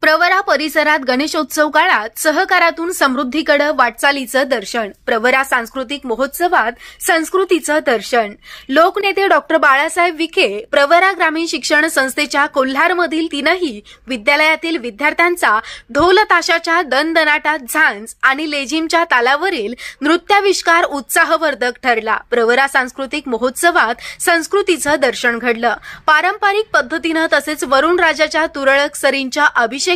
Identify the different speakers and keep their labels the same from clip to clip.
Speaker 1: प्रवरा परिसरात गणेशोत्सव काळात सहकारातून समृद्धीकडे वाटचालीचं दर्शन। प्रवरा सांस्कृतिक महोत्सवात संस्कृतीचं दर्शन। लोकनेते डॉक्टर बाळासाहेब विखे प्रवरा ग्रामीण शिक्षण संस्थेच्या कोल्हारमधील तीनही विद्यालयातील विद्यार्थ्यांचा ढोल ताशाच्या दणदणाटात झांज आणि लेझिमच्या तालावरील नृत्याविष्कार उत्साहवर्धक ठरला। प्रवरा सांस्कृतिक महोत्सवात संस्कृतीचं दर्शन घडलं। पारंपरिक पद्धतीने तसेच वरुण राजाच्या तुरळक सरींच्या अभिषेकात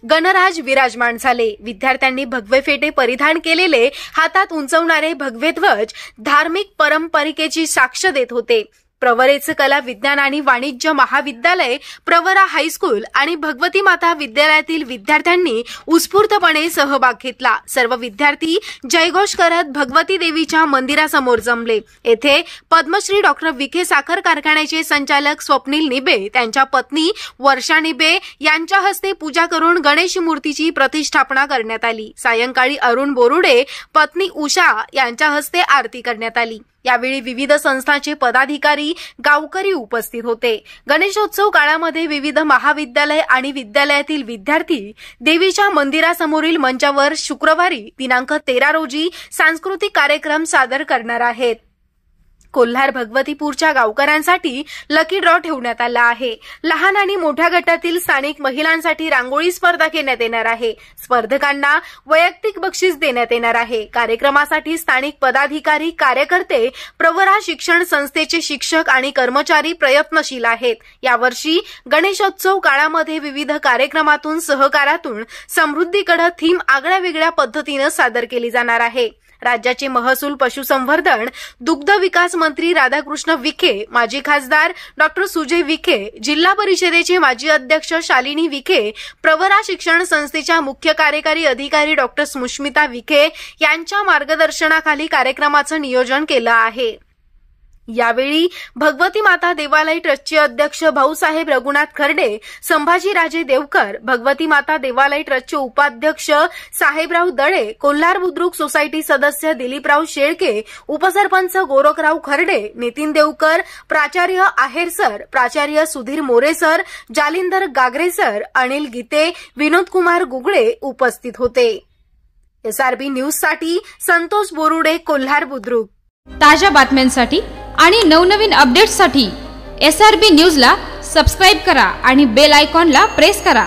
Speaker 1: गणराज विराजमान झाले। विद्यार्थ्यांनी भगवे फेटे परिधान केलेले हातात उंचवणारे भगवे ध्वज धार्मिक परंपरेची साक्ष देत होते। प्रवरेचे कला विज्ञान आणि वाणिज्य महाविद्यालय, प्रवरा हायस्कूल आणि भगवती माता विद्यालयातील विद्यार्थ्यांनी उत्स्फूर्तपणे सहभाग घेतला। सर्व विद्यार्थी जयघोष करत भगवती देवीच्या मंदिरासमोर जमले। येथे पद्मश्री डॉक्टर विखे साखर कारखान्याचे संचालक स्वप्नील निबे, त्यांच्या पत्नी वर्षा निबे यांच्या हस्ते पूजा करून गणेश मूर्तीची प्रतिष्ठापना करण्यात आली। सायंकाळी अरुण बोरुडे, पत्नी उषा यांच्या हस्ते आरती करण्यात आली। यावेळी विविध संस्थांचे पदाधिकारी, गावकरी उपस्थित होते। गणेशोत्सव काळामध्ये विविध महाविद्यालय आणि विद्यालयातील विद्यार्थी देवीच्या मंदिरासमोरील मंचावर शुक्रवारी दिनांक 13 रोजी सांस्कृतिक कार्यक्रम सादर करणार आहेत। कोल्हार भगवतीपूरच्या गावकऱ्यांसाठी लकी ड्रॉ ठेवण्यात आला आहे। लहान आणि मोठ्या गटातील स्थानिक महिलांसाठी रांगोळी स्पर्धा घेण्यात येणार आहे। स्पर्धकांना वैयक्तिक बक्षीस देण्यात येणार आहे। कार्यक्रमासाठी स्थानिक पदाधिकारी, कार्यकर्ते, प्रवरा शिक्षण संस्थेचे शिक्षक आणि कर्मचारी प्रयत्नशील आहेत। यावर्षी गणेशोत्सव काळामध्ये विविध कार्यक्रमातून सहकारातून समृद्धीकडे थीम आगळ्यावेगळ्या पद्धतीने सादर केली जाणार आहे। राज्याचे महसूल, पशुसंवर्धन, दुग्ध विकास मंत्री राधाकृष्ण विखे, माजी खासदार डॉक्टर सुजय विखे, जिल्हा परिषदेचे माजी अध्यक्ष शालिनी विखे, प्रवरा शिक्षण संस्थेच्या मुख्य कार्यकारी अधिकारी डॉक्टर सुष्मिता विखे यांच्या मार्गदर्शनाखाली कार्यक्रमाचं नियोजन केलं आहे। यावेळी भगवती माता देवालय ट्रस्टचे अध्यक्ष भाऊसाहेब रघुनाथ खर्डे, संभाजीराजे देवकर, भगवती माता देवालय ट्रस्टचे उपाध्यक्ष साहेबराव दळे, कोल्हार बुद्रुक सोसायटी सदस्य दिलीपराव शेळके, उपसरपंच गोरखराव खर्डे, नितीन देवकर, प्राचार्य आहेर सर, प्राचार्य सुधीर मोरे सर, जालिंदर गागरे सर, अनिल गीते, विनोद कुमार गुगळे उपस्थित होते। SRB न्यूजसाठी संतोष बोरुडे, कोल्हार बुद्रुक।
Speaker 2: ताज्या बातम्यांसाठी आणि नवनवीन अपडेट्ससाठी SRB न्यूजला सबस्क्राइब करा आणि बेल आयकॉनला प्रेस करा।